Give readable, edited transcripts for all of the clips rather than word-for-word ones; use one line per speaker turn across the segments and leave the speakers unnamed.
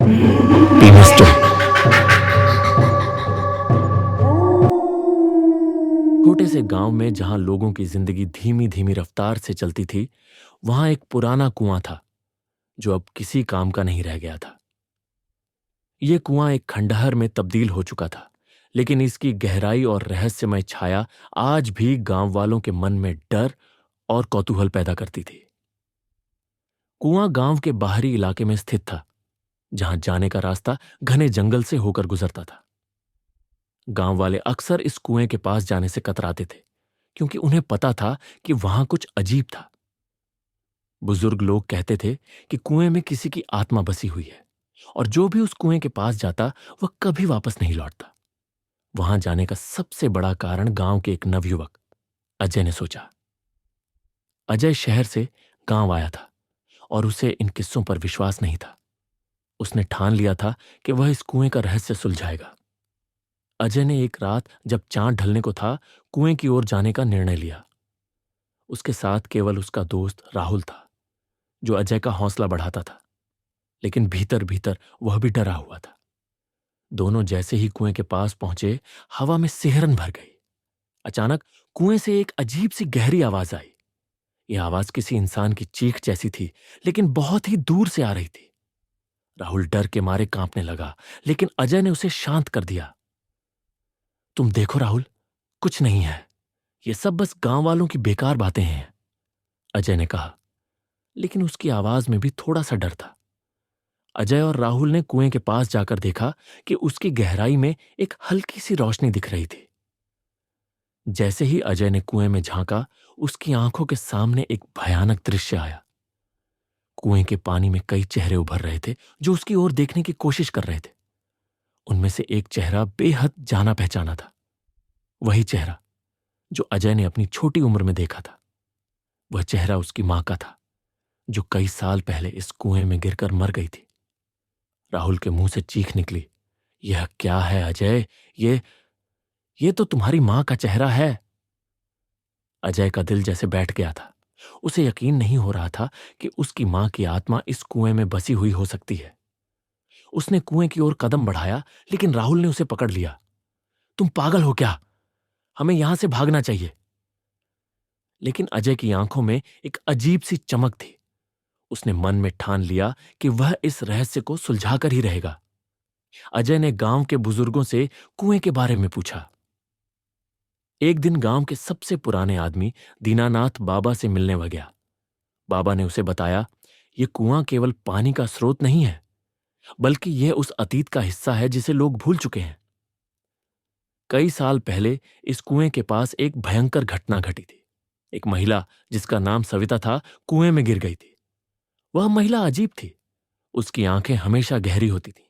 पीमिस्टर। छोटे से गांव में जहां लोगों की जिंदगी धीमी धीमी रफ्तार से चलती थी, वहां एक पुराना कुआं था जो अब किसी काम का नहीं रह गया था। यह कुआं एक खंडहर में तब्दील हो चुका था, लेकिन इसकी गहराई और रहस्यमय छाया आज भी गांव वालों के मन में डर और कौतूहल पैदा करती थी। कुआं गांव के बाहरी इलाके में स्थित था, जहां जाने का रास्ता घने जंगल से होकर गुजरता था। गांव वाले अक्सर इस कुएं के पास जाने से कतराते थे, क्योंकि उन्हें पता था कि वहां कुछ अजीब था। बुजुर्ग लोग कहते थे कि कुएं में किसी की आत्मा बसी हुई है, और जो भी उस कुएं के पास जाता वह कभी वापस नहीं लौटता। वहां जाने का सबसे बड़ा कारण गांव के एक नवयुवक अजय ने सोचा। अजय शहर से गांव आया था और उसे इन किस्सों पर विश्वास नहीं था। उसने ठान लिया था कि वह इस कुएं का रहस्य सुलझाएगा। अजय ने एक रात जब चांद ढलने को था, कुएं की ओर जाने का निर्णय लिया। उसके साथ केवल उसका दोस्त राहुल था, जो अजय का हौसला बढ़ाता था, लेकिन भीतर भीतर वह भी डरा हुआ था। दोनों जैसे ही कुएं के पास पहुंचे, हवा में सिहरन भर गई। अचानक कुएं से एक अजीब सी गहरी आवाज आई। यह आवाज किसी इंसान की चीख जैसी थी, लेकिन बहुत ही दूर से आ रही थी। राहुल डर के मारे कांपने लगा, लेकिन अजय ने उसे शांत कर दिया। तुम देखो राहुल, कुछ नहीं है, ये सब बस गांव वालों की बेकार बातें हैं, अजय ने कहा। लेकिन उसकी आवाज में भी थोड़ा सा डर था। अजय और राहुल ने कुएं के पास जाकर देखा कि उसकी गहराई में एक हल्की सी रोशनी दिख रही थी। जैसे ही अजय ने कुएं में झांका, उसकी आंखों के सामने एक भयानक दृश्य आया। कुएं के पानी में कई चेहरे उभर रहे थे, जो उसकी ओर देखने की कोशिश कर रहे थे। उनमें से एक चेहरा बेहद जाना पहचाना था, वही चेहरा जो अजय ने अपनी छोटी उम्र में देखा था। वह चेहरा उसकी मां का था, जो कई साल पहले इस कुएं में गिरकर मर गई थी। राहुल के मुंह से चीख निकली, यह क्या है अजय? ये तो तुम्हारी मां का चेहरा है। अजय का दिल जैसे बैठ गया था। उसे यकीन नहीं हो रहा था कि उसकी मां की आत्मा इस कुएं में बसी हुई हो सकती है। उसने कुएं की ओर कदम बढ़ाया, लेकिन राहुल ने उसे पकड़ लिया। तुम पागल हो क्या? हमें यहां से भागना चाहिए। लेकिन अजय की आंखों में एक अजीब सी चमक थी। उसने मन में ठान लिया कि वह इस रहस्य को सुलझाकर ही रहेगा। अजय ने गांव के बुजुर्गों से कुएं के बारे में पूछा। एक दिन गांव के सबसे पुराने आदमी दीनानाथ बाबा से मिलने वह गया। बाबा ने उसे बताया, यह कुआं केवल पानी का स्रोत नहीं है, बल्कि यह उस अतीत का हिस्सा है जिसे लोग भूल चुके हैं। कई साल पहले इस कुएं के पास एक भयंकर घटना घटी थी। एक महिला, जिसका नाम सविता था, कुएं में गिर गई थी। वह महिला अजीब थी। उसकी आंखें हमेशा गहरी होती थीं,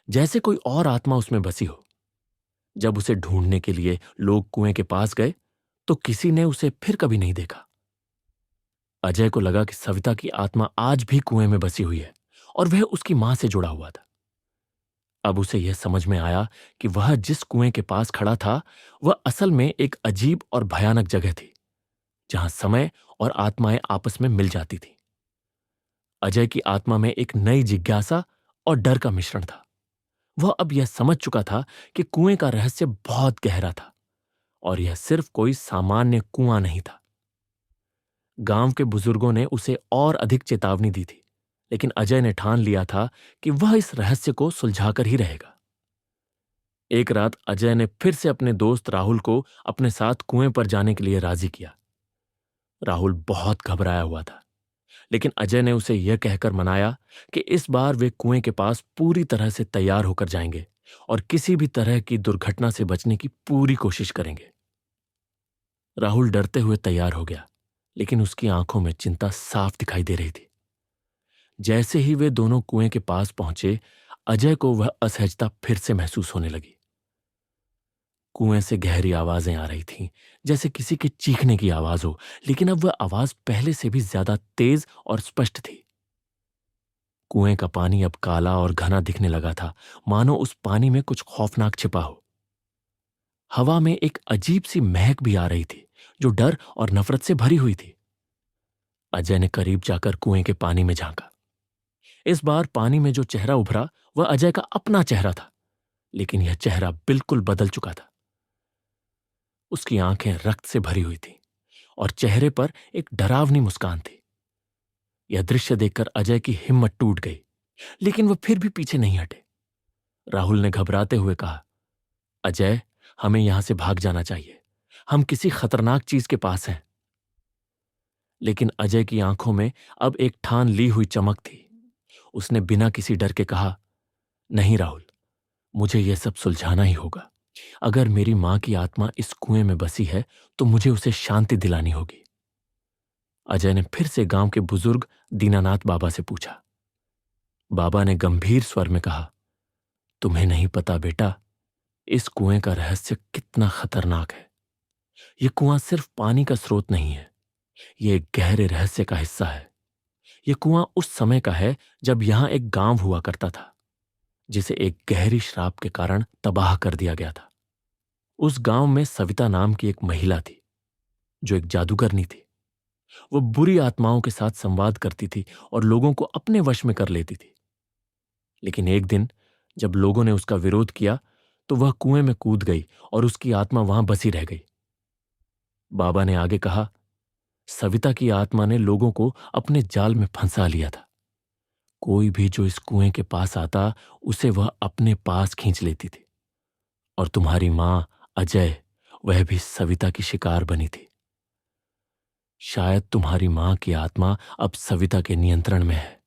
जैसे कोई और आत्मा उसमें बसी हो। जब उसे ढूंढने के लिए लोग कुएं के पास गए, तो किसी ने उसे फिर कभी नहीं देखा। अजय को लगा कि सविता की आत्मा आज भी कुएं में बसी हुई है, और वह उसकी मां से जुड़ा हुआ था। अब उसे यह समझ में आया कि वह जिस कुएं के पास खड़ा था, वह असल में एक अजीब और भयानक जगह थी, जहां समय और आत्माएं आपस में मिल जाती थीं। अजय की आत्मा में एक नई जिज्ञासा और डर का मिश्रण था। वह अब यह समझ चुका था कि कुएं का रहस्य बहुत गहरा था, और यह सिर्फ कोई सामान्य कुआं नहीं था। गांव के बुजुर्गों ने उसे और अधिक चेतावनी दी थी, लेकिन अजय ने ठान लिया था कि वह इस रहस्य को सुलझाकर ही रहेगा। एक रात अजय ने फिर से अपने दोस्त राहुल को अपने साथ कुएं पर जाने के लिए राजी किया। राहुल बहुत घबराया हुआ था, लेकिन अजय ने उसे यह कहकर मनाया कि इस बार वे कुएं के पास पूरी तरह से तैयार होकर जाएंगे और किसी भी तरह की दुर्घटना से बचने की पूरी कोशिश करेंगे। राहुल डरते हुए तैयार हो गया, लेकिन उसकी आंखों में चिंता साफ दिखाई दे रही थी। जैसे ही वे दोनों कुएं के पास पहुंचे, अजय को वह असहजता फिर से महसूस होने लगी। कुएं से गहरी आवाजें आ रही थीं, जैसे किसी के चीखने की आवाज हो, लेकिन अब वह आवाज पहले से भी ज्यादा तेज और स्पष्ट थी। कुएं का पानी अब काला और घना दिखने लगा था, मानो उस पानी में कुछ खौफनाक छिपा हो। हवा में एक अजीब सी महक भी आ रही थी, जो डर और नफरत से भरी हुई थी। अजय ने करीब जाकर कुएं के पानी में झांका। इस बार पानी में जो चेहरा उभरा वह अजय का अपना चेहरा था, लेकिन यह चेहरा बिल्कुल बदल चुका था। उसकी आंखें रक्त से भरी हुई थीं और चेहरे पर एक डरावनी मुस्कान थी। यह दृश्य देखकर अजय की हिम्मत टूट गई, लेकिन वह फिर भी पीछे नहीं हटे। राहुल ने घबराते हुए कहा, अजय, हमें यहां से भाग जाना चाहिए। हम किसी खतरनाक चीज के पास हैं। लेकिन अजय की आंखों में अब एक ठान ली हुई चमक थी। उसने बिना किसी डर के कहा, नहीं राहुल, मुझे यह सब सुलझाना ही होगा। अगर मेरी मां की आत्मा इस कुएं में बसी है तो मुझे उसे शांति दिलानी होगी। अजय ने फिर से गांव के बुजुर्ग दीनानाथ बाबा से पूछा। बाबा ने गंभीर स्वर में कहा, तुम्हें नहीं पता बेटा, इस कुएं का रहस्य कितना खतरनाक है। यह कुआं सिर्फ पानी का स्रोत नहीं है, यह एक गहरे रहस्य का हिस्सा है। यह कुआं उस समय का है जब यहां एक गांव हुआ करता था, जिसे एक गहरी श्राप के कारण तबाह कर दिया गया था। उस गांव में सविता नाम की एक महिला थी, जो एक जादूगरनी थी। वो बुरी आत्माओं के साथ संवाद करती थी और लोगों को अपने वश में कर लेती थी। लेकिन एक दिन जब लोगों ने उसका विरोध किया तो वह कुएं में कूद गई और उसकी आत्मा वहां बसी रह गई। बाबा ने आगे कहा, सविता की आत्मा ने लोगों को अपने जाल में फंसा लिया था। कोई भी जो इस कुएं के पास आता उसे वह अपने पास खींच लेती थी। और तुम्हारी मां अजय, वह भी सविता की शिकार बनी थी। शायद तुम्हारी मां की आत्मा अब सविता के नियंत्रण में है।